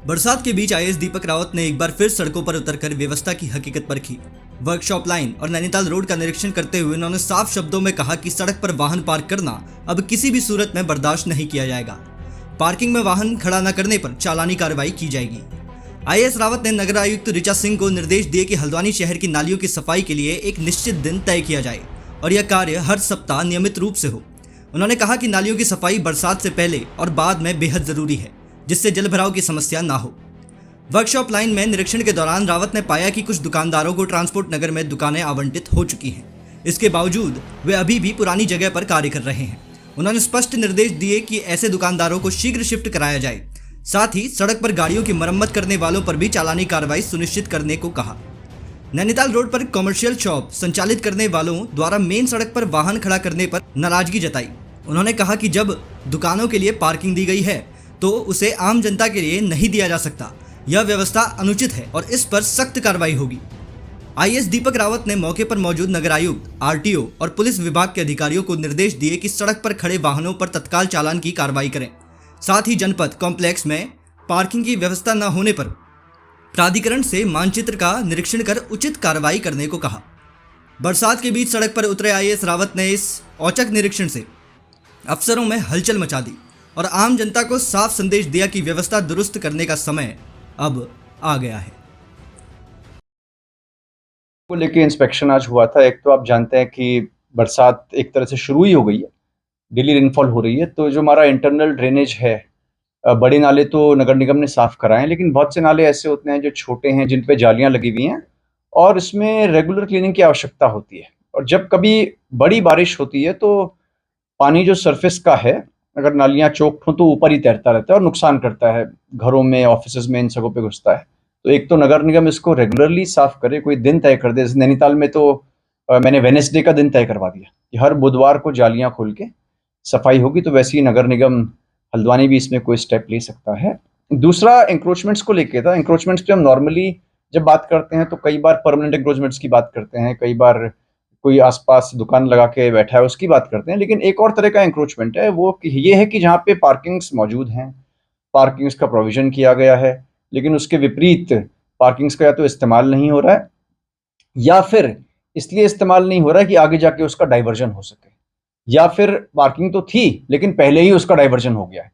बरसात के बीच आईएएस दीपक रावत ने एक बार फिर सड़कों पर उतरकर व्यवस्था की हकीकत परखी। वर्कशॉप लाइन और नैनीताल रोड का निरीक्षण करते हुए उन्होंने साफ शब्दों में कहा कि सड़क पर वाहन पार्क करना अब किसी भी सूरत में बर्दाश्त नहीं किया जाएगा। पार्किंग में वाहन खड़ा न करने पर चालानी कार्रवाई की जाएगी। आईएएस रावत ने नगर आयुक्त ऋचा सिंह को निर्देश दिए कि हल्द्वानी शहर की नालियों की सफाई के लिए एक निश्चित दिन तय किया जाए और यह कार्य हर सप्ताह नियमित रूप से हो। उन्होंने कहा कि नालियों की सफाई बरसात से पहले और बाद में बेहद जरूरी है, जिससे जलभराव की समस्या ना हो। वर्कशॉप लाइन में निरीक्षण के दौरान रावत ने पाया कि कुछ दुकानदारों को ट्रांसपोर्ट नगर में दुकानें आवंटित हो चुकी हैं। इसके बावजूद वे अभी भी पुरानी जगह पर कार्य कर रहे हैं। उन्होंने स्पष्ट निर्देश दिए कि ऐसे दुकानदारों को शीघ्र शिफ्ट कराया जाए। साथ ही सड़क पर गाड़ियों की मरम्मत करने वालों पर भी चालानी कार्रवाई सुनिश्चित करने को कहा। नैनीताल रोड पर कमर्शियल शॉप संचालित करने वालों द्वारा मेन सड़क पर वाहन खड़ा करने पर नाराजगी जताई। उन्होंने कहा कि जब दुकानों के लिए पार्किंग दी गई है तो उसे आम जनता के लिए नहीं दिया जा सकता। यह व्यवस्था अनुचित है और इस पर सख्त कार्रवाई होगी। आईएएस दीपक रावत ने मौके पर मौजूद नगर आयुक्त, आरटीओ और पुलिस विभाग के अधिकारियों को निर्देश दिए कि सड़क पर खड़े वाहनों पर तत्काल चालान की कार्रवाई करें। साथ ही जनपद कॉम्प्लेक्स में पार्किंग की व्यवस्था न होने पर प्राधिकरण से मानचित्र का निरीक्षण कर उचित कार्रवाई करने को कहा। बरसात के बीच सड़क पर उतरे आईएएस रावत ने इस औचक निरीक्षण से अफसरों में हलचल मचा दी और आम जनता को साफ संदेश दिया कि व्यवस्था दुरुस्त करने का समय अब आ गया है। को लेके इंस्पेक्शन आज हुआ था। एक तो आप जानते हैं कि बरसात एक तरह से शुरू ही हो गई है, डेली रेनफॉल हो रही है, तो जो हमारा इंटरनल ड्रेनेज है, बड़े नाले तो नगर निगम ने साफ कराए हैं, लेकिन बहुत से नाले ऐसे होते हैं जो छोटे हैं, जिन पे जालियां लगी हुई हैं और इसमें रेगुलर क्लीनिंग की आवश्यकता होती है। और जब कभी बड़ी बारिश होती है तो पानी जो सरफेस का है, अगर नालियां चोक्ड हों तो ऊपर ही तैरता रहता है और नुकसान करता है, घरों में, ऑफिसेज में, इन सबों पे घुसता है। तो एक तो नगर निगम इसको रेगुलरली साफ करे, कोई दिन तय कर दे। जैसे नैनीताल में तो मैंने वेडनेसडे का दिन तय करवा दिया कि हर बुधवार को जालियां खोल के सफाई होगी, तो वैसे ही नगर निगम हल्द्वानी भी इसमें कोई स्टेप ले सकता है। दूसरा एंक्रोचमेंट्स को लेके था। एंक्रोचमेंट्स पे हम नॉर्मली जब बात करते हैं तो कई बार परमानेंट एंक्रोचमेंट्स की बात करते हैं, कई बार कोई आसपास दुकान लगा के बैठा है उसकी बात करते हैं, लेकिन एक और तरह का एंक्रोचमेंट है, वो ये है कि जहाँ पे पार्किंग्स मौजूद हैं, पार्किंग्स का प्रोविजन किया गया है, लेकिन उसके विपरीत पार्किंग्स का या तो इस्तेमाल नहीं हो रहा है या फिर इसलिए इस्तेमाल नहीं हो रहा है कि आगे जाके उसका डाइवर्जन हो सके, या फिर पार्किंग तो थी लेकिन पहले ही उसका डाइवर्जन हो गया है।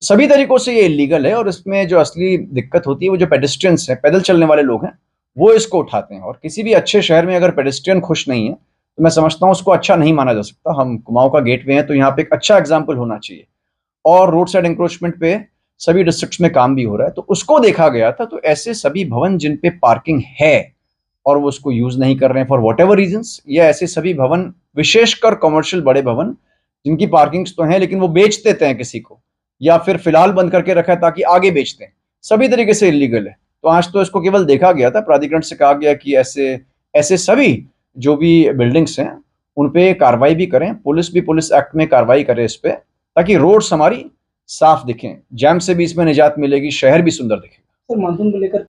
सभी तरीकों से ये इलीगल है और इसमें जो असली दिक्कत होती है वो जो पेडेस्ट्रियंस हैं, पैदल चलने वाले लोग हैं, वो इसको उठाते हैं। और किसी भी अच्छे शहर में अगर पेडेस्ट्रियन खुश नहीं है तो मैं समझता हूँ उसको अच्छा नहीं माना जा सकता। हम कुमाऊं का गेटवे हैं तो यहाँ पे एक अच्छा एग्जाम्पल होना चाहिए। और रोड साइड एंक्रोचमेंट पे सभी डिस्ट्रिक्ट्स में काम भी हो रहा है, तो उसको देखा गया था। तो ऐसे सभी भवन जिन पे पार्किंग है और वो उसको यूज नहीं कर रहे हैं फॉर वॉट एवर रीजंस, या ऐसे सभी भवन, विशेषकर कमर्शियल बड़े भवन जिनकी पार्किंग्स तो हैं लेकिन वो बेच देते हैं किसी को, या फिर फिलहाल बंद करके रखा है ताकि आगे बेचते हैं, सभी तरीके से इलीगल है। तो आज तो इसको केवल देखा गया था, प्राधिकरण से कहा गया कि ऐसे ऐसे सभी जो भी बिल्डिंग्स हैं उन पे कार्रवाई भी करें, पुलिस भी पुलिस एक्ट में कार्रवाई करे इस पे, ताकि रोड्स हमारी साफ दिखें, जैम से भी इसमें निजात मिलेगी, शहर भी सुंदर दिखेगा। सर, मानसून को लेकर